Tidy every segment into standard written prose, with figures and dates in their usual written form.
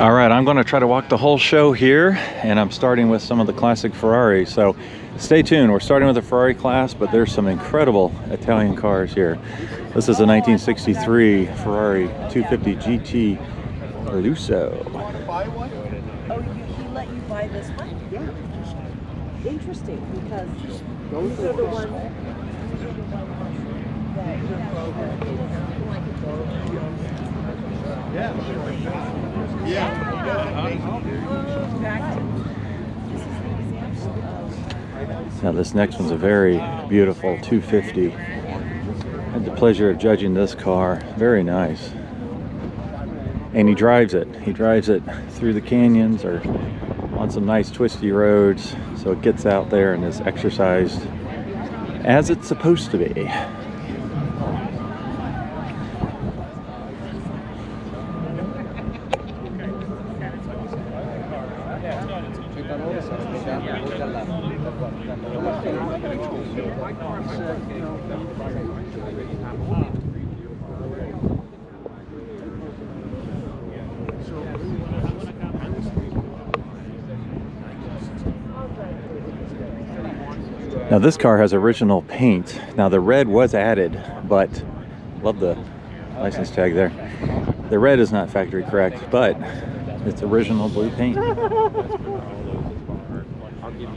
All right, I'm going to try to walk the whole show here, and I'm starting with some of the classic Ferraris. So stay tuned. We're starting with the Ferrari class, but there's some incredible Italian cars here. This is a 1963 Ferrari 250 GT Lusso. Oh, he let you buy this one? Yeah. Interesting, because these are the ones Now this next one's a very beautiful 250. I had the pleasure of judging this car. Very nice. And he drives it. He drives it through the canyons or on some nice twisty roads, so it gets out there and is exercised as it's supposed to be. Now this car has original paint. Now the red was added, but love the license tag there. The red is not factory correct, but it's original blue paint.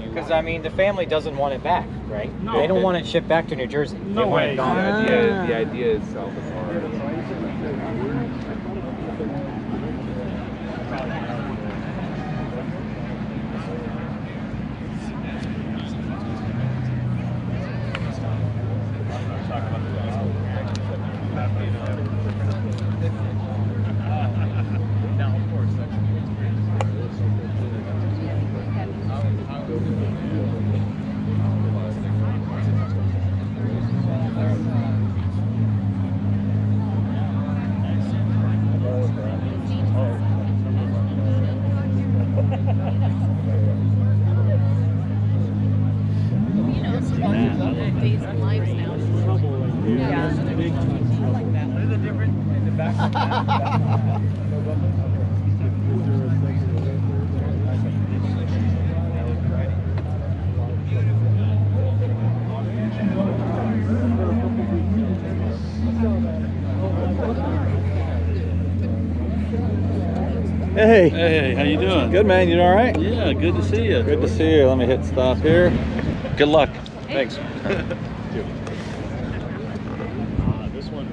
Because I mean, the family doesn't want it back, right? No, they don't want it shipped back to New Jersey. No way. It gone. The idea is sell the car. Hey. Hey, how you doing? Good, man. You doing all right? Yeah, good to see you. Good to see you. Let me hit stop here. Good luck. Thanks. This one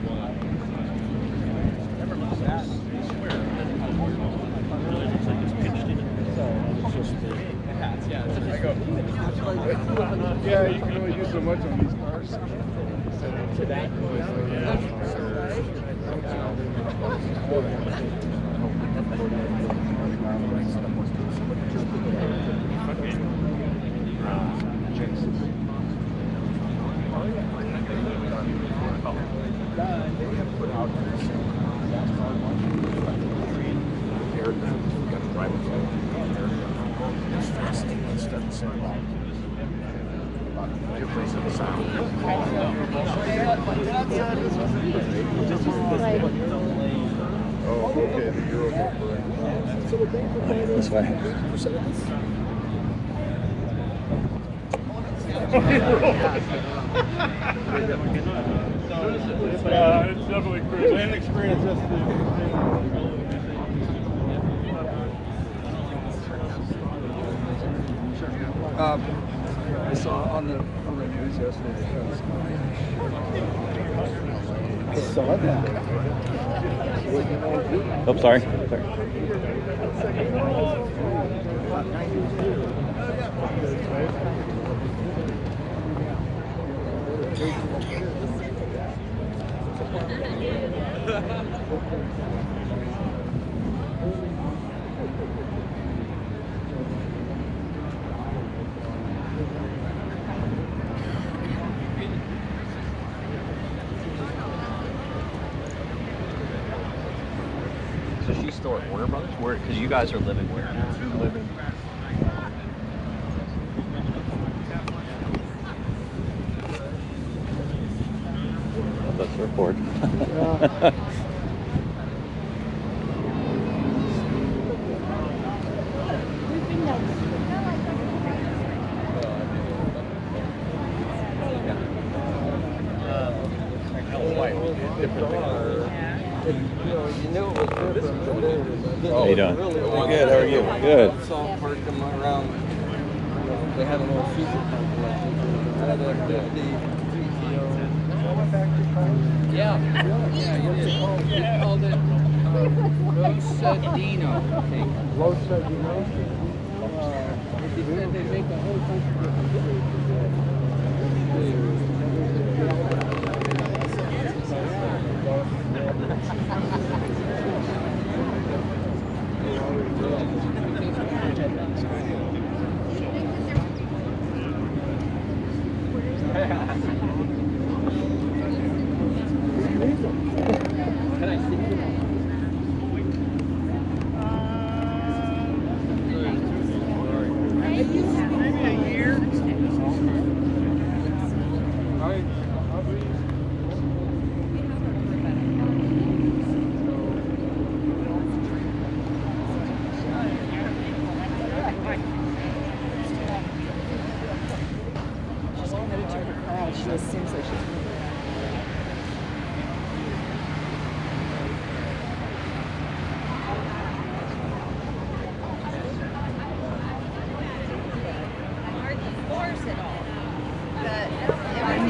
yeah, you can only do so much on these cars. This way. It's definitely crazy. Land experience. I saw on the news yesterday. I saw that. Oh, sorry. So she's still at Warner Brothers? Where? Because you guys are living where now? Living. That's their Ford. How you doing? Good, how are you? Good. Saw parked them around. They had a little super car collection. Out of the 50 GTO. Yeah. They called it Rosadino, I think. Rosadino? They said they make a whole bunch of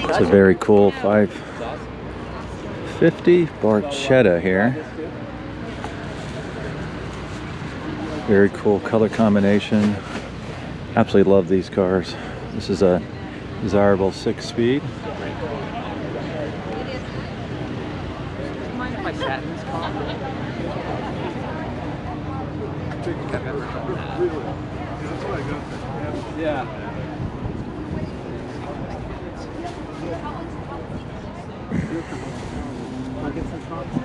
It's a very cool 550 Barchetta here. Very cool color combination. Absolutely love these cars. This is a desirable 6-speed. Mind if I sat in this car? Yeah. I'll get some coffee.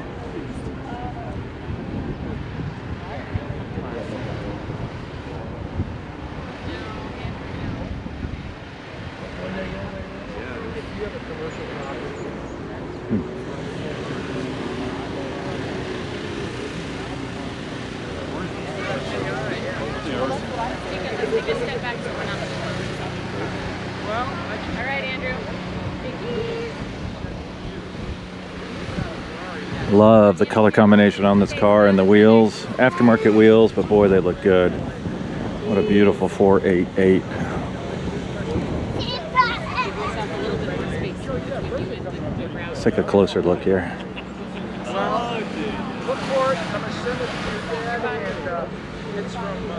Love the color combination on this car and the wheels. Aftermarket wheels, but boy, they look good. What a beautiful 488. Let's take a closer look here. Look for it. I'm going to send it to your dad. And it's from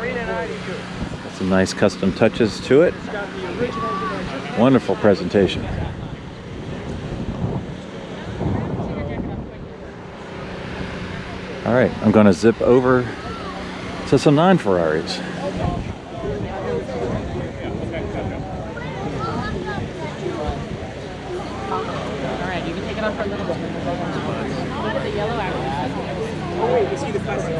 Arena 92. Got some nice custom touches to it. It's got the original dimensions. Wonderful presentation. All right, I'm going to zip over to some non-Ferraris. All right, you can take it off for a little bit. Look at the yellow hours. Oh, wait, you see the plastic?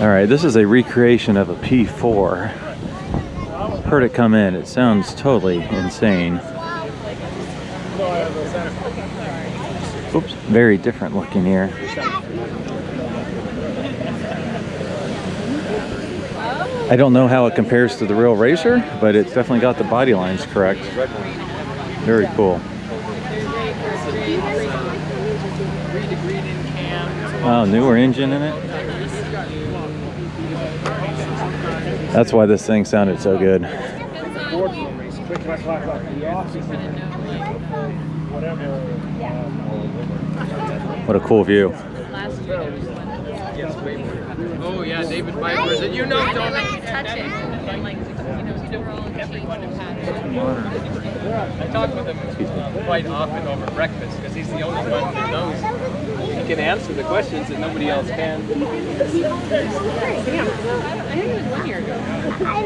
All right, this is a recreation of a P4. Heard it come in. It sounds totally insane. Oops, very different looking here. I don't know how it compares to the real racer, but it's definitely got the body lines correct. Very cool. Wow, newer engine in it. That's why this thing sounded so good. What a cool view. Oh yeah, David Vipers, and you know, don't touch it. Like, everyone has had it. I talk with him quite often over breakfast because he's the only one that knows. He can answer the questions that nobody else can. I think it was 1 year ago. I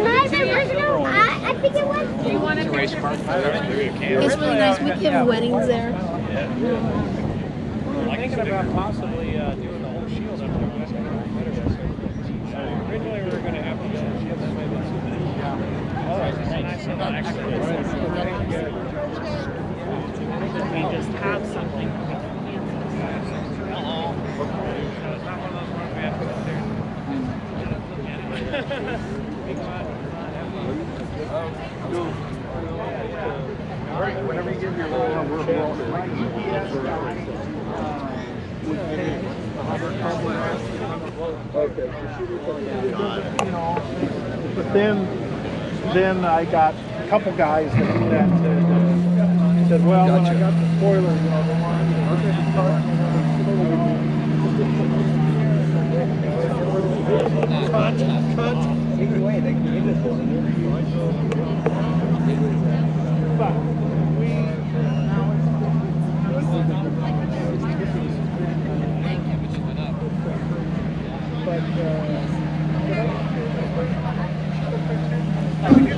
think it was. Do you want to Race car. It's really nice. We have weddings there. I'm thinking about possibly doing the whole shield up there. Originally we were going to have the shield that way, but all right, it's nice and we just have something. It's not one of those ones we have to go there. Whenever you give your But then I got a couple guys that do that said, well, when I got the spoiler,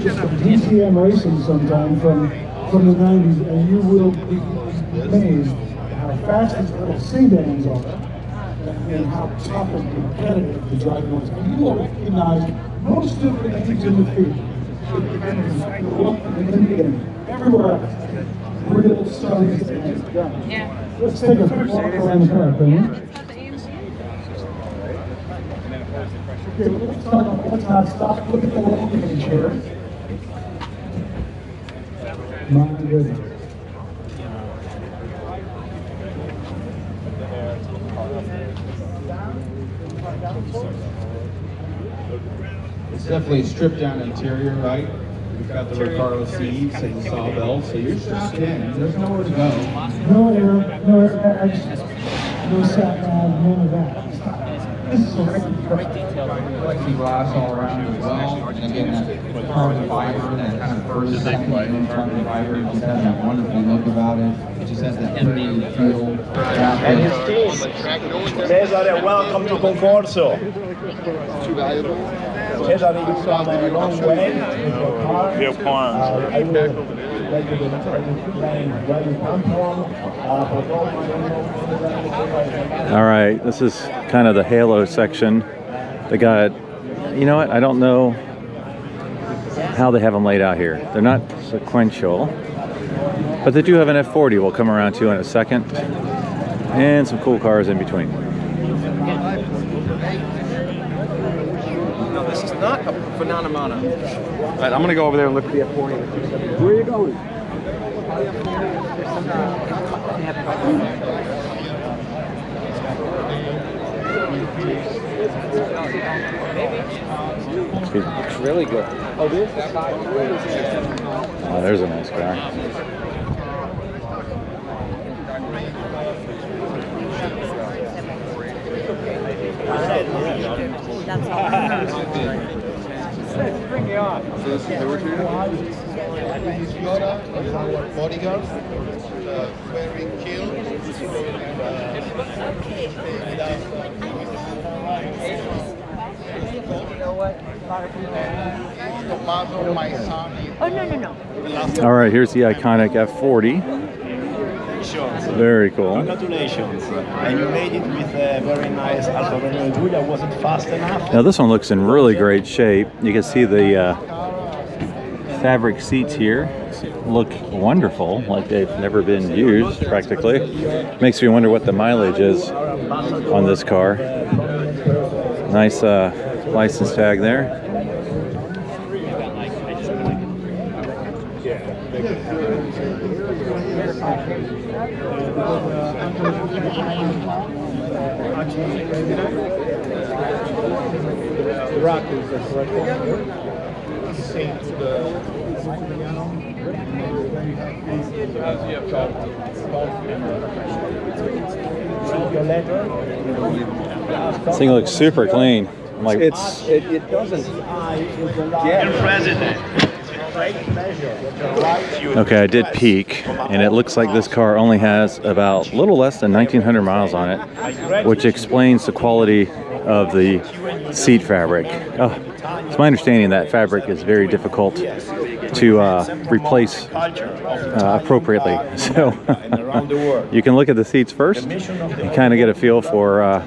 you know, the DCM racing sometime from the 90s, and you will be amazed how fast these little sedans are and how tough and competitive the driving was. And you will recognize most of the things in the field. Everywhere else. Real studies and guns. Yeah. Let's take a quick walk around the car, can okay, let's not stop. Look at the wall image here. My goodness. It's definitely a stripped down interior, right? We've got the Recaro seats and the saw belt, so you're strapped in. There's nowhere to go. No air, no airbags, no sat nav, none of that. This is a Plexiglass all around as well. And again, that carbon fiber, that kind of first, second gen carbon fiber, just has that wonderful look about it. It just has that pretty feel. And his team. Cesare, welcome to Concourso. Cesare, you've come a long way with your car. I will let you explain where you come from. All right, this is kind of the halo section. They got, you know what, I don't know how they have them laid out here. They're not sequential, but they do have an F40 we'll come around to in a second, and some cool cars in between. No, this is not a phenomenon. All right, I'm gonna go over there and look at the F40. Where are you going? It's really good. Oh, this? Oh, there's a nice car. That's all. Bring me on. So this is number 2? Our bodyguards, wearing kill. Tomaso, my son. Oh, no. All right, here's the iconic F40. Very cool. Congratulations. And you made it with a very nice alfaromeo that wasn't fast enough. Now this one looks in really great shape. You can see the fabric seats here look wonderful, like they've never been used practically. Makes me wonder what the mileage is on this car. Nice license tag there. The rock is the correct one. This thing looks super clean. I'm like, It doesn't get President. okay, I did peek, and it looks like this car only has about a little less than 1,900 miles on it, which explains the quality of the seat fabric. Oh, it's my understanding that fabric is very difficult to replace appropriately. So you can look at the seats first and kind of get a feel for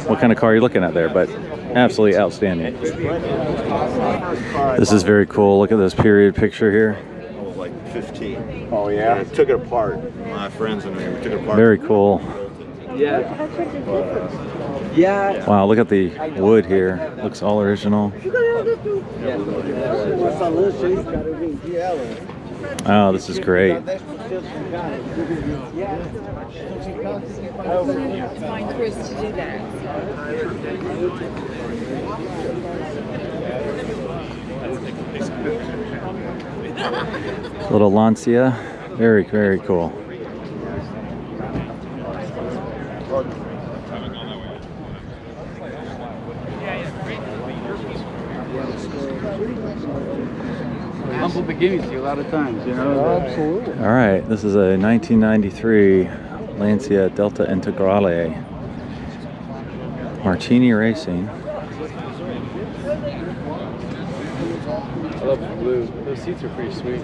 what kind of car you're looking at there, but absolutely outstanding. This is very cool. Look at this period picture here. I was like 15. Oh yeah, I took it apart. My friends and I took it apart. Very cool. Yeah. Yeah. Wow, look at the wood here. Looks all original. Oh, this is great. Find Chris to do that. Little Lancia. Very, very cool. Humble beginnings a lot of times, you know. Absolutely. All right, this is a 1993 Lancia Delta Integrale. Martini Racing. I love the blue. Those seats are pretty sweet.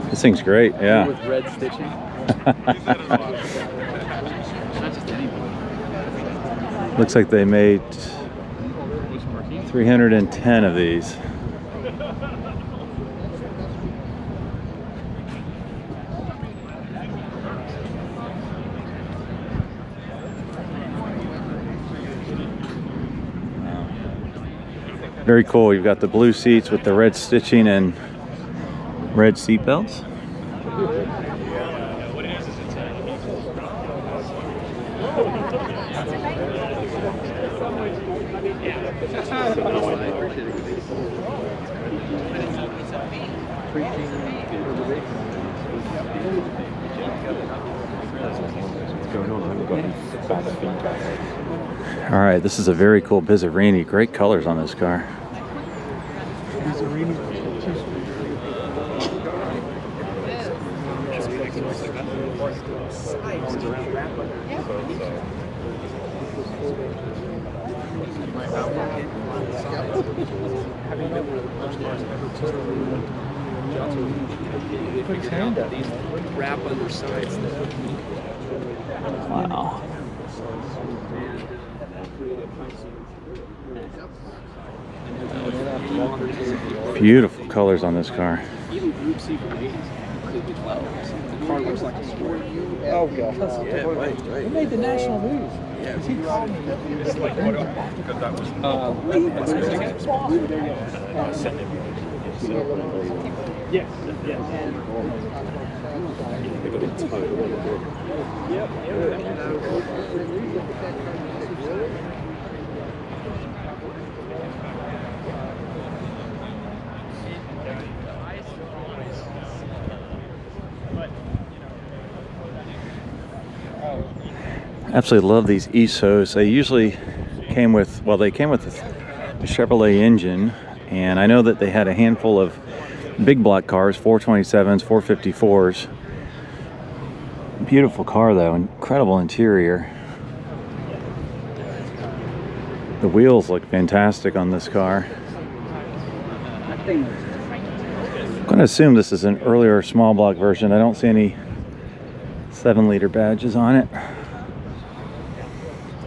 This thing's great, yeah. With red stitching. Not just any blue. Looks like they made 310 of these. Very cool. You've got the blue seats with the red stitching and red seat belts. All right, this is a very cool Bizzarini. Great colors on this car. Wrap undersides. Wow. Beautiful colors on this car. Even Group C for ladies, completely low. The car looks like a sport. Oh, God. Yeah, right. He made the national news. Yeah, He called me. it's like because that was Yes, yes. Absolutely love these ESOs. They usually came with, well, they came with the Chevrolet engine, and I know that they had a handful of big block cars, 427s, 454s. Beautiful car though, incredible interior. The wheels look fantastic on this car. I'm going to assume this is an earlier small block version. I don't see any 7-liter badges on it.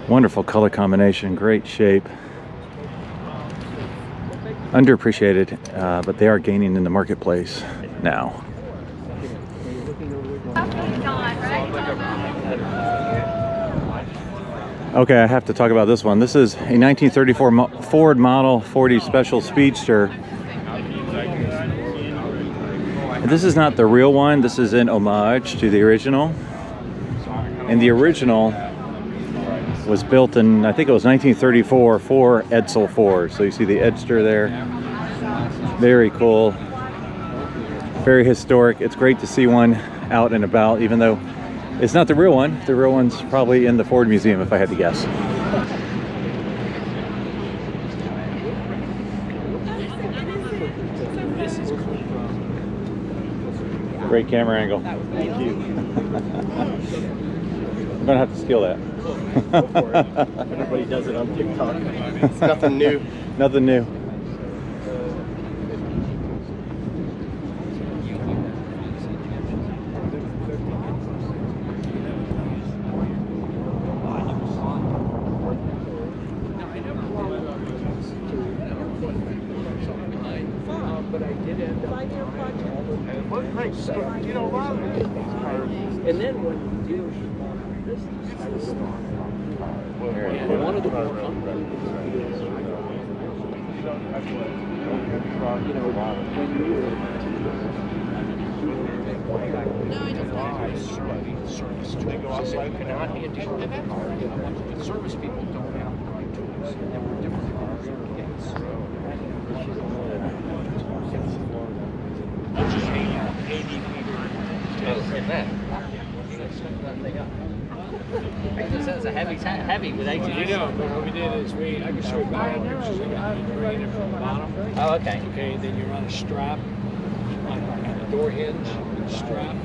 Wonderful color combination, great shape. Underappreciated, but they are gaining in the marketplace now. Okay, I have to talk about this one. This is a 1934 Ford Model 40 Special Speedster. This is not the real one. This is in homage to the original. And the original was built in, I think it was 1934 for Edsel Ford. So you see the Edster there. Very cool. Very historic. It's great to see one out and about, even though it's not the real one. The real one's probably in the Ford Museum, if I had to guess. Great camera angle. Thank you. I'm gonna have to steal that. Everybody does it on TikTok. It's nothing new. Nothing new. And then when you do this, Very I cool. wanted to work on cannot be a detective car. Service people don't have the right tools. There were different cars and gates. It's a heavy with 80. I know, but what we did is I can show you pictures of it. Bring it from the bottom. Oh, okay. Okay, then you run a strap on the door hinge, strap.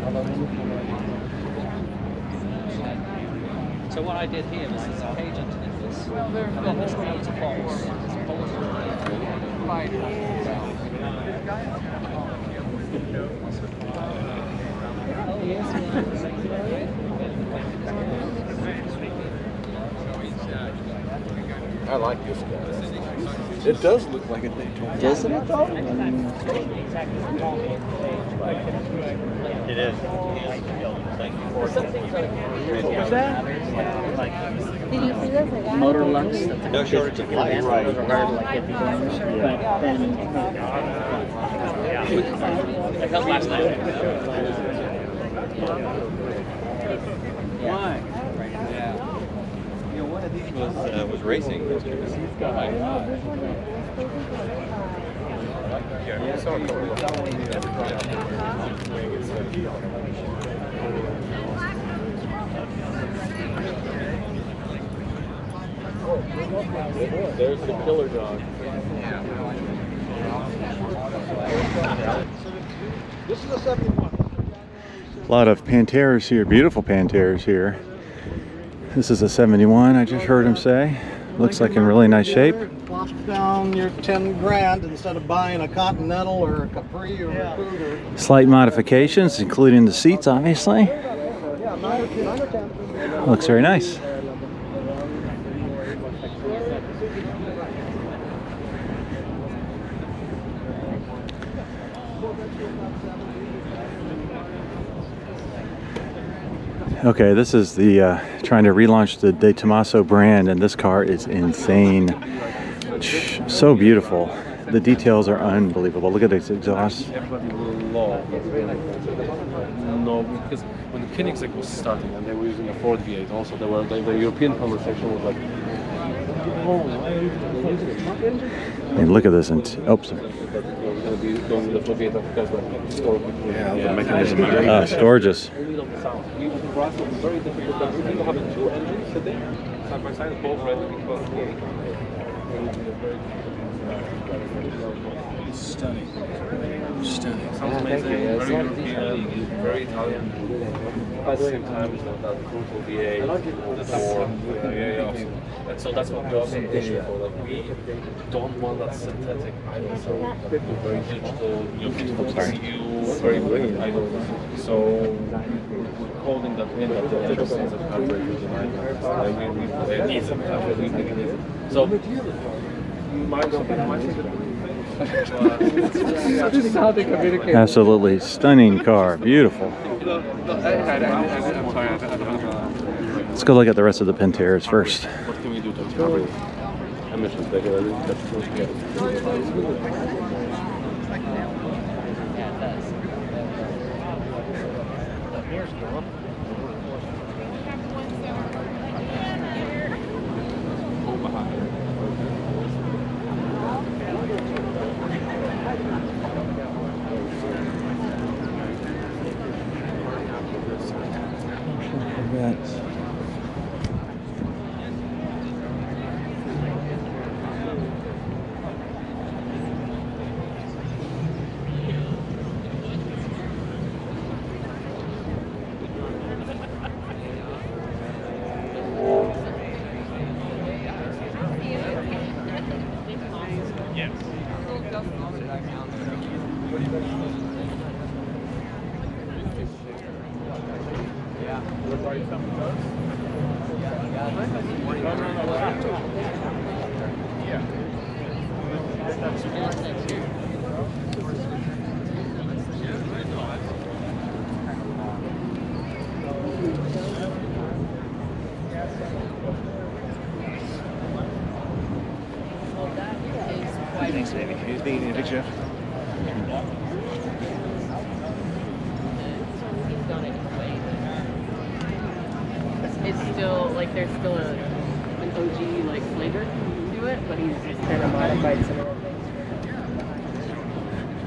So what I did here was there's a cage underneath this, and then there's loads of bolts. I like this guy. It does look like a Daytona. Doesn't it though? It is. What was that? Did you see this? Motor lux. No shortage of light. Those are hard to like get people in, but then I felt last night. Why? One of these was racing. There's the killer dog. This is a 71. A lot of Panteras here, beautiful Panteras here. This is a 71, I just heard him say. Looks like in really nice shape. Plop down your 10 grand instead of buying a Continental or a Capri or a Cougar. Slight modifications, including the seats, obviously. Yeah, 9 or 10. Looks very nice. Okay, this is the trying to relaunch the Tomaso brand, and this car is insane. So beautiful. The details are unbelievable. Look at this exhaust. Everybody will love. No, because when the Koenigsegg was starting and they were using a Ford V8, also they were the European conversation was like, oh, why are you using a truck engine? And look at this. Oops. Yeah, the mechanism. Oh, it's gorgeous. For us, it was very difficult that we have two engines sitting side by side, both ready because Stunning. Stunning. sounds amazing, very European, very Italian. At the same time, it's not that crucial V8, the Ford, and so that's what we also pushing for. Like we don't want that synthetic idle, so we're very digital. You see you very idle. So we're holding that in that the digital sense of carburetor behind it. Like we need some carburetor. So This is how they communicate. Absolutely stunning car. Beautiful. Let's go look at the rest of the Panteras first. What can we do to cover emissions regularly? still like there's still an OG like flavor to it, but he's just kind of modified some of the things.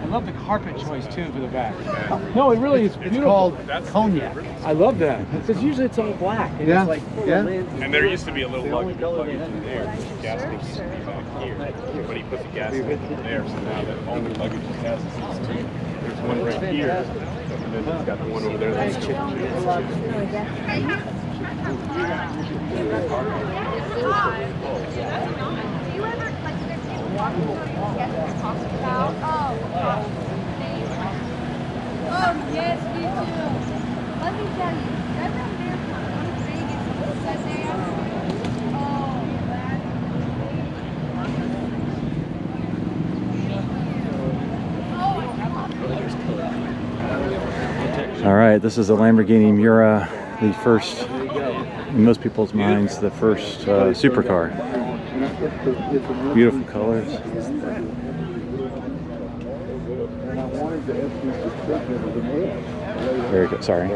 I love the carpet choice too for the back. No, it really is beautiful. It's called cognac. I love that. Because usually it's all black. And it's like full of landscape. And there used to be a little luggage plug in there. Gas station used to be back here. But he put the gas station there, so now that all the luggage has is two. There's one right here, and then he's got the one over there that's chicken. Oh, yes, we do. Let me tell you, remember Vegas Sunday afternoon? All right, this is a Lamborghini Miura, the first, in most people's minds, the first supercar. Beautiful colors. Very good, sorry.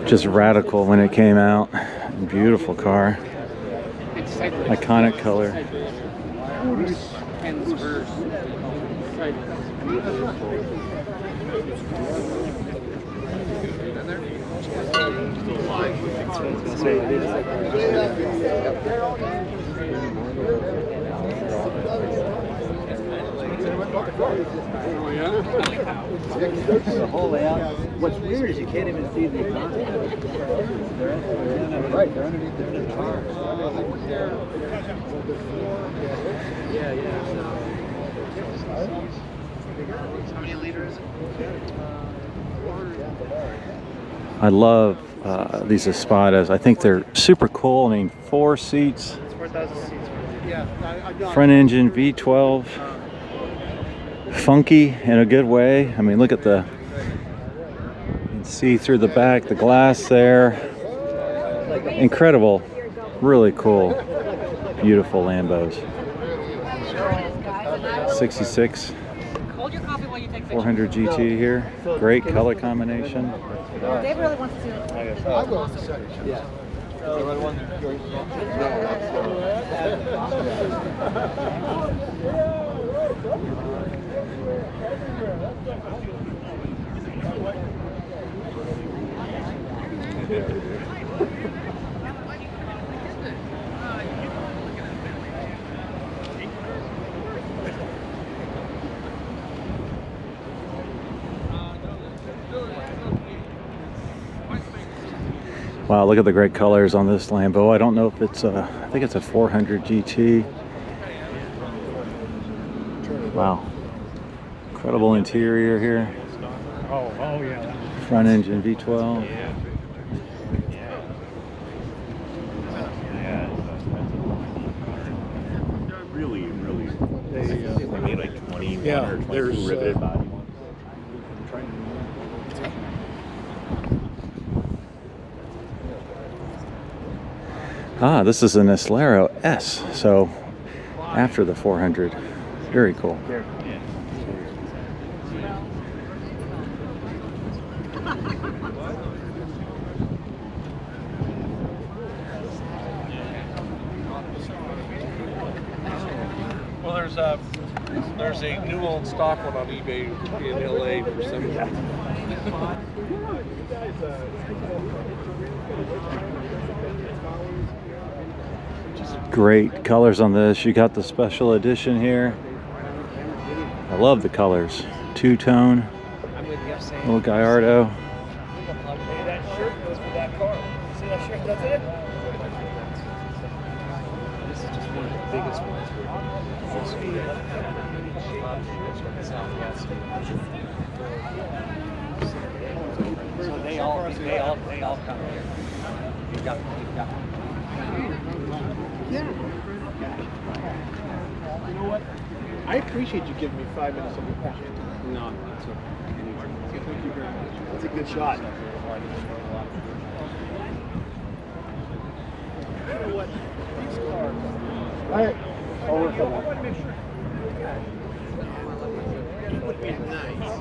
Just radical when it came out. Beautiful car. Iconic color. The whole layout. What's weird is you can't even see the content. Right, they're underneath the car. Yeah, yeah. How many liters is it? I love these Espadas. I think they're super cool. I mean, 4 seats. It's 4,000 seats. Yeah, Front engine V12. Funky in a good way. I mean, look at the, you can see through the back, the glass there. Incredible. Really cool. Beautiful Lambos. 66. 400 GT here. Great color combination. Dave really wants to see it. I'll go in a second. Yeah. Wow, look at the great colors on this Lambo. I don't know if it's I think it's a 400 GT. Wow. Incredible interior here. Oh yeah. Front engine V12. Really. They made like 21 or 22 riveted body ones. Ah, this is an Acelero S, so after the 400. Very cool. Well, there's a new old stock one on eBay in LA for $7. Great colors on this. You got the special edition here. I love the colors. Two-tone. Little Gallardo. That shirt goes with that car. See that shirt? That's it? This is just one of the biggest ones for full speed. So they all come here. You've got. Yeah. You know what? I appreciate you giving me 5 minutes of your time. No, that's okay. Thank you very much. That's a good shot. You know what? These cars. It would be nice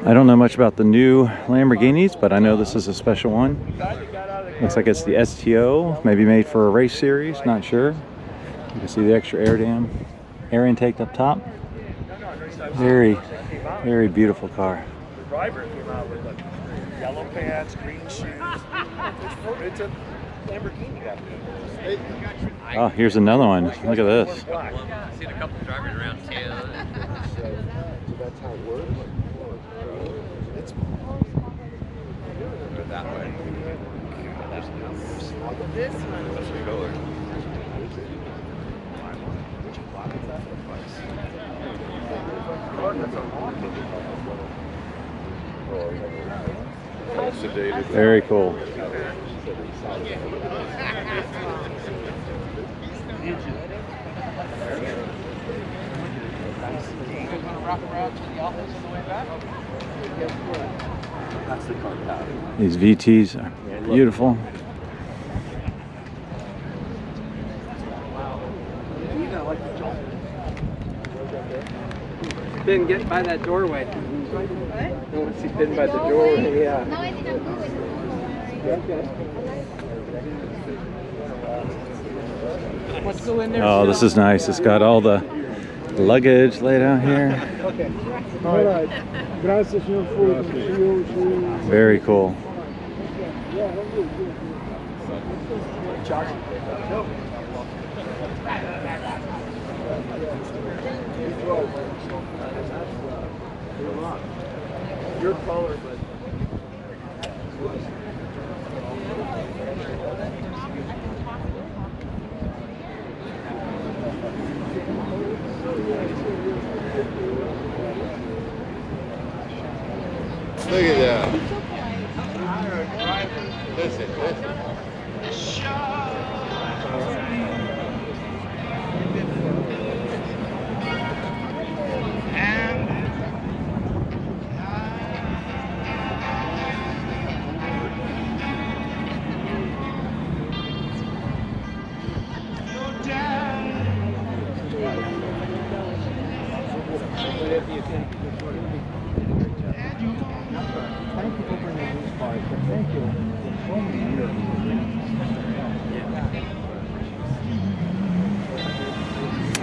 I don't know much about the new Lamborghinis, but I know this is a special one. Looks like it's the STO, maybe made for a race series, not sure. You can see the extra air intake up top. Very, very beautiful car. The driver came out with like yellow pants, green shoes. It's a Lamborghini guy. Oh, here's another one. Look at this. I've seen a couple drivers around too. So that's how it works. It's That way. This one. Very cool. These VTs are beautiful. Been getting by that doorway. What? Once he's been by the doorway, yeah. No, I think I'm good. Let's go in there. Oh, this is nice. It's got all the luggage laid out here. okay. All right. Gracias, señor. Very cool. Your color, but Look at that. Listen, listen.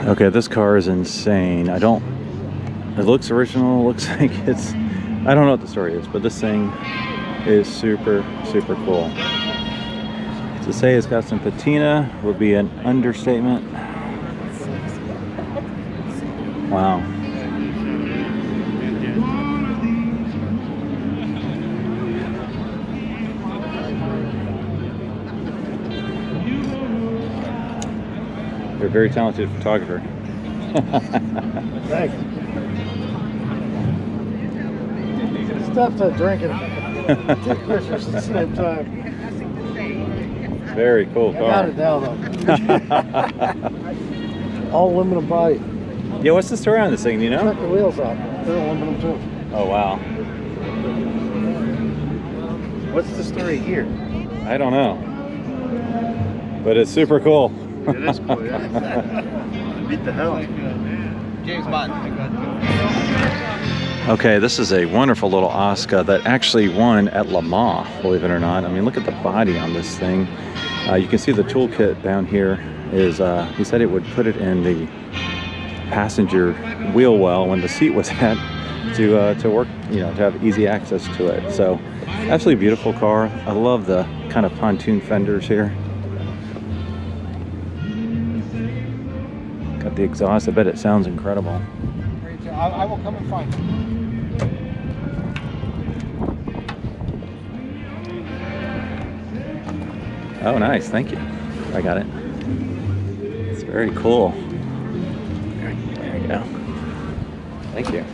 Okay, this car is insane. It looks original, looks like it's, I don't know what the story is, but this thing is super, super cool. To say it's got some patina would be an understatement. Wow. You're a very talented photographer. thanks. Stop that drinking. Take pictures at the same time. Very cool car. I got it now though. All aluminum body. Yeah, what's the story on this thing? Do you know? Check the wheels out. They're aluminum too. Oh wow. What's the story here? I don't know. But it's super cool. It is cool, yeah. Beat the hell. James Bond. Okay, this is a wonderful little Oscar that actually won at Le Mans, believe it or not. I mean, look at the body on this thing. You can see the toolkit down here is, he said it would put it in the passenger wheel well when the seat was at to work, you know, to have easy access to it. So, absolutely beautiful car. I love the kind of pontoon fenders here. Got the exhaust. I bet it sounds incredible. I will come and find you. Oh, nice. Thank you. I got it. It's very cool. There you go. Thank you.